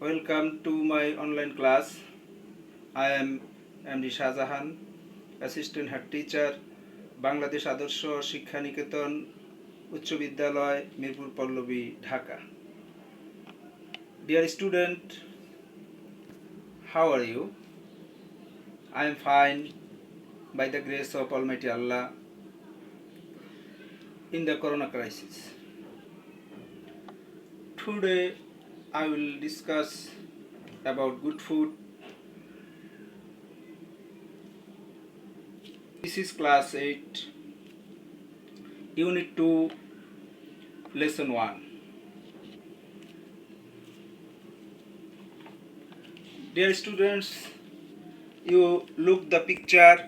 Welcome to my online class. I am MD Shahjahan, Assistant Head Teacher, Bangladesh Adorsho Shiksha Niketon Uchcho Bidyalay, Mirpur Pallavi, Dhaka. Dear student, how are you? I am fine by the grace of Almighty Allah in the Corona crisis. Today I will discuss about good food. This is class 8, Unit 2, Lesson 1. Dear students, you look the picture.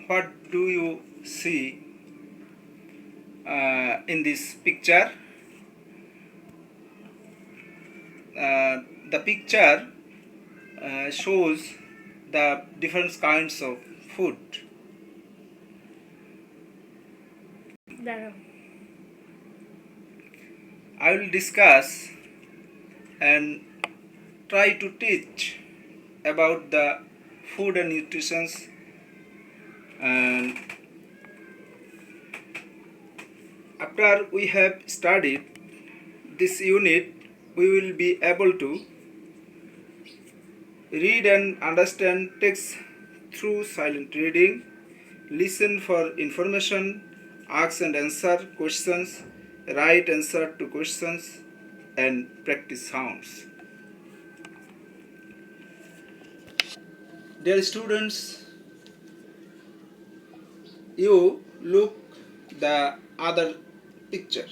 What do you see in this picture? The picture shows the different kinds of food. I will discuss and try to teach about the food and nutrition, and after we have studied this unit, we will be able to read and understand text through silent reading, listen for information, ask and answer questions, write answer to questions, and practice sounds. Dear students, you look the other picture.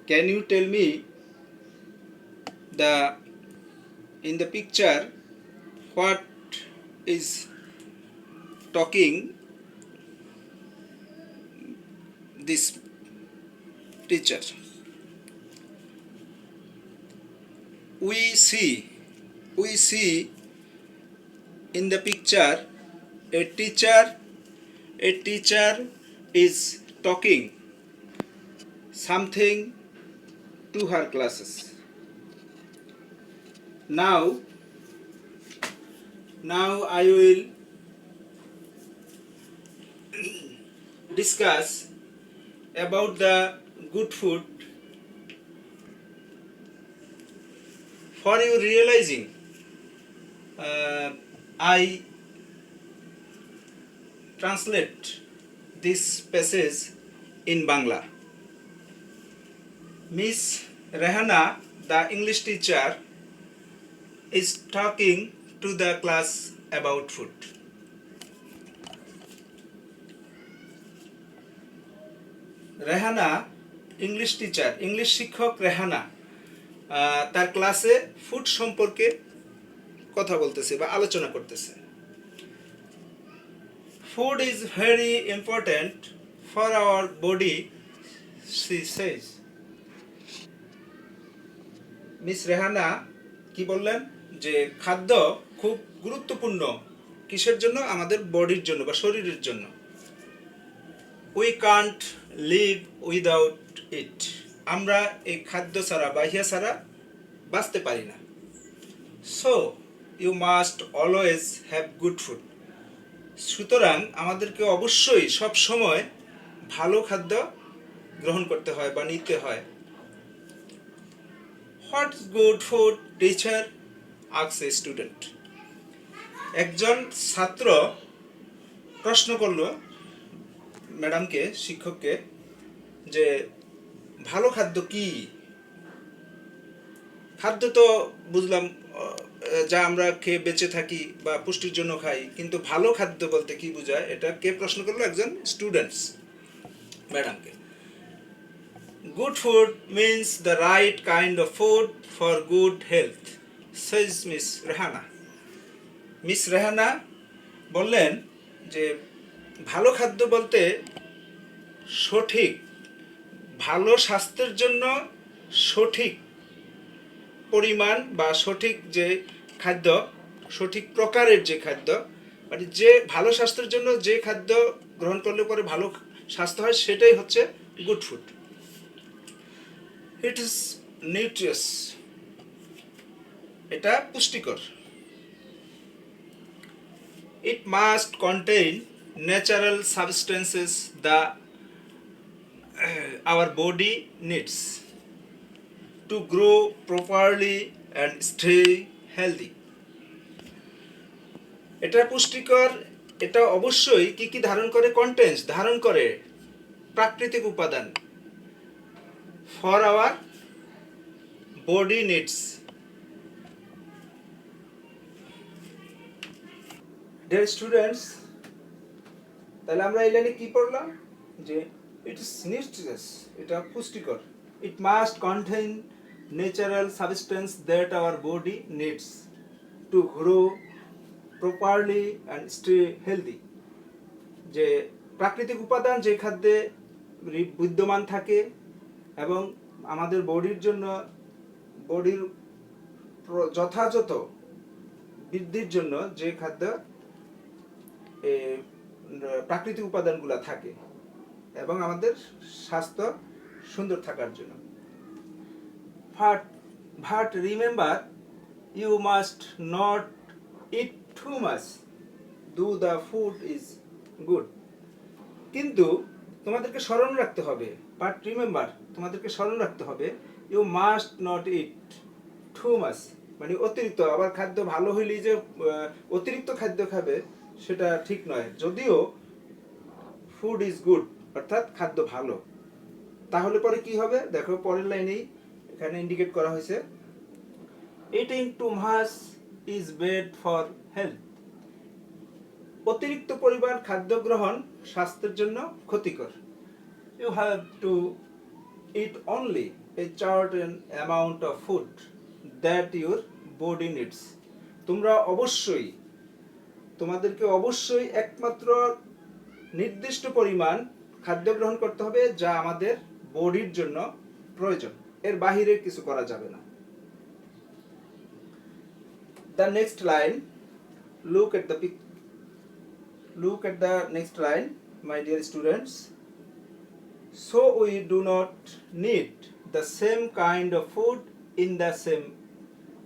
Can you tell me in the picture what is talking this teacher? We see in the picture a teacher is talking something to her classes. Now I will discuss about the good food. For your realizing, I translate this passage in Bangla. Miss Rehana, the English teacher, is talking to the class about food. Rehana, English teacher, English শিক্ষক রেহানা তার ক্লাসে food সম্পর্কে কথা বলতেছে বা আলোচনা করতেছে। Food is very important for our body, she says. Miss Rehana কি বললেন যে খাদ্য খুব গুরুত্বপূর্ণ কিসের জন্য? আমাদের বডির জন্য বা শরীরের জন্য। We can't live without it. আমরা এই খাদ্য ছাড়া বা ইহা ছাড়া বাঁচতে পারি না। So you must always have good food. সুতরাং আমাদেরকে অবশ্যই সব সময় ভালো খাদ্য গ্রহণ করতে হয় বা নিতে হয়। What is good food, teacher? Asks a student. একজন ছাত্র প্রশ্ন করলো ম্যাডামকে, শিক্ষককে, যে ভালো খাদ্য কি? খাদ্য তো বুঝলাম যা আমরা খেয়ে বেঁচে থাকি বা পুষ্টির জন্য খাই, কিন্তু ভালো খাদ্য বলতে কি বোঝায়? এটা কে প্রশ্ন করলো? একজন স্টুডেন্টস ম্যাডামকে। Good food means the right kind of food for good health, says Miss Rehana. Miss Rehana বললেন যে ভালো খাদ্য বলতে সঠিক, ভালো স্বাস্থ্যের জন্য সঠিক পরিমাণ বা সঠিক যে খাদ্য, সঠিক প্রকারের যে খাদ্য, মানে যে ভালো স্বাস্থ্যের জন্য যে খাদ্য গ্রহণ করলে পরে ভালো স্বাস্থ্য হয়, সেটাই হচ্ছে good food. It is nutritious, এটা পুষ্টিকর। It must contain natural substances that our body needs to grow properly and stay healthy. এটা পুষ্টিকর, এটা অবশ্যই কি কি ধারণ করে? কন্টেন্টস ধারণ করে প্রাকৃতিক উপাদান for our body needs. Dear students, তাহলে আমরা এই লাইনে কি পড়লাম? যে ইট ইস নিউট্রিয়াস, এটা পুষ্টিকর। It must contain natural substance that our body needs to grow properly and stay healthy. যে প্রাকৃতিক উপাদান যে খাদ্যে বিদ্যমান থাকে এবং আমাদের বডির জন্য, বডির যথাযথ বৃদ্ধির জন্য যে খাদ্য প্রাকৃতিক উপাদানগুলো থাকে এবং আমাদের স্বাস্থ্য সুন্দর থাকার জন্য। But remember, you must not eat too much, though the food is good. কিন্তু তোমাদেরকে স্মরণ রাখতে হবে, বাট রিমেম্বার, তোমাদেরকে স্মরণ রাখতে হবে, you must not eat too much, মানে অতিরিক্ত। আবার খাদ্য ভালো হইলেই যে অতিরিক্ত খাদ্য খাবে সেটা ঠিক নয়। যদিও ফুড ইজ গুড, অর্থাৎ খাদ্য ভালো, তাহলে পরে কি হবে দেখো, পরের লাইনেই এখানে ইন্ডিকেট করা হয়েছে, eating too much is bad for health. অতিরিক্ত পরিমাণ খাদ্য গ্রহণ স্বাস্থ্যের জন্য ক্ষতিকর। You have to eat only a certain amount of food that your body needs. তোমরা অবশ্যই, তোমাদেরকে অবশ্যই একমাত্র নির্দিষ্ট পরিমাণ খাদ্য গ্রহণ করতে হবে যা আমাদের বডির জন্য প্রয়োজন, এর বাহিরে কিছু করা যাবে না। The next line, look at the next line, my dear students. So we do not need the same kind of food in the same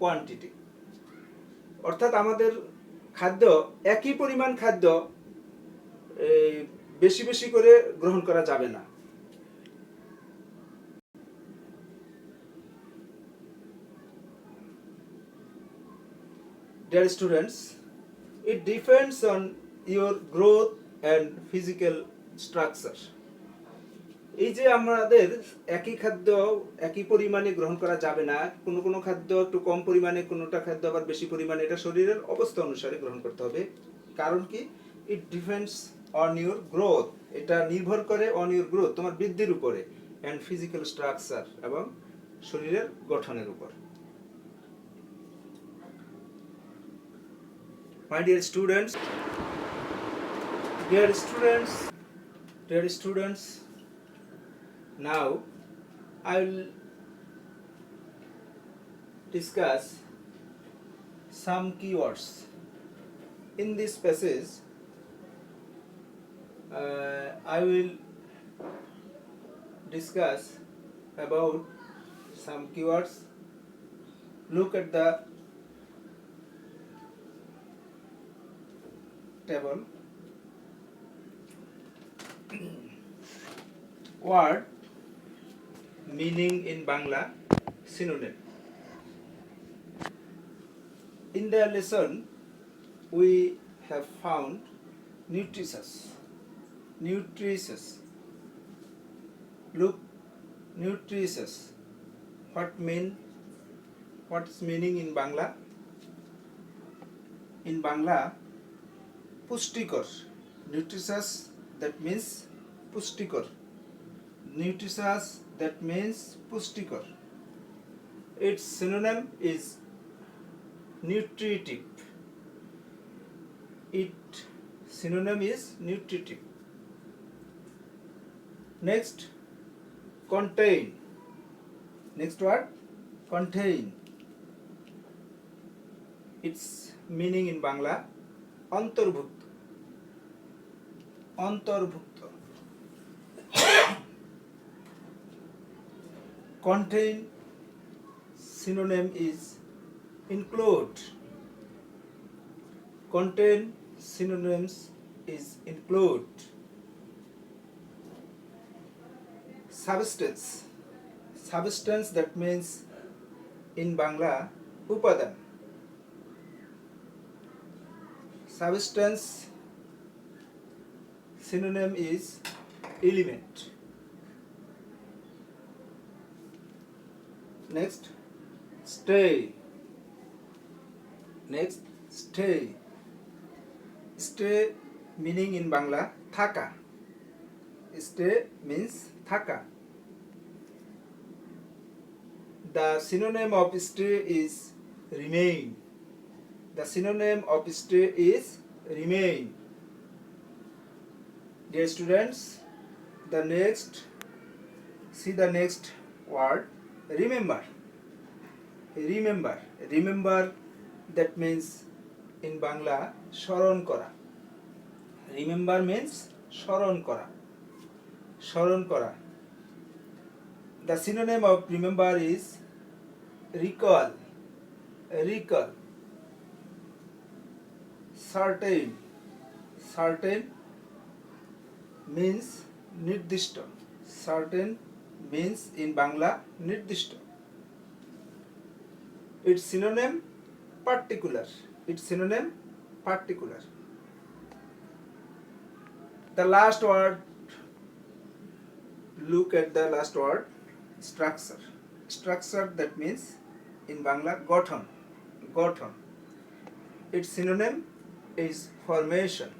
quantity. অর্থাৎ আমাদের খাদ্য, একই পরিমাণ খাদ্য বেশি বেশি করে গ্রহণ করা যাবে না। Dear students, it depends on your growth and physical structure. এই যে আমাদের একই খাদ্য একই পরিমাণে গ্রহণ করা যাবে না, কোনো কোনো খাদ্য একটু কম পরিমাণে, কোনোটা খাদ্য আবার বেশি পরিমাণে, এটা শরীরের অবস্থা অনুসারে গ্রহণ করতে হবে। কারণ কি? It depends on your growth, এটা নির্ভর করে অন ইউর গ্রোথ, তোমার বৃদ্ধির উপরে, অ্যান্ড ফিজিক্যাল স্ট্রাকচার, এবং শরীরের গঠনের উপর। My dear students, now I will discuss some keywords. In this passage, I will discuss about some keywords. Look at the table. Word meaning in Bangla, synonym. In the lesson we have found nutritious. Look, nutritious, what is meaning in Bangla? In Bangla, পুষ্টিকর, nutritious, that means পুষ্টিকর, nutritious, that means পুষ্টিকর. Its synonym is nutritive. Its synonym is nutritive. Next, contain. Next word, contain. Its meaning in Bangla, অন্তর্ভুক্ত, অন্তর্ভুক্ত। Contain synonym is include. Contain synonyms is include. Substance. Substance, that means in Bangla upadan. Substance synonym is element. Next, stay. Next, stay. Stay meaning in Bangla thaka. Stay means thaka. The synonym of stay is remain. The synonym of stay is remain. Dear students, see the next word, remember. Remember, that means in Bangla স্মরণ করা. Remember means স্মরণ করা. The synonym of remember is recall. Certain means নির্দিষ্ট. Certain means in Bangla নির্দিষ্ট. Its synonym particular. The last word, look at the last word, structure, that means in Bangla গঠন. Its synonym is formation.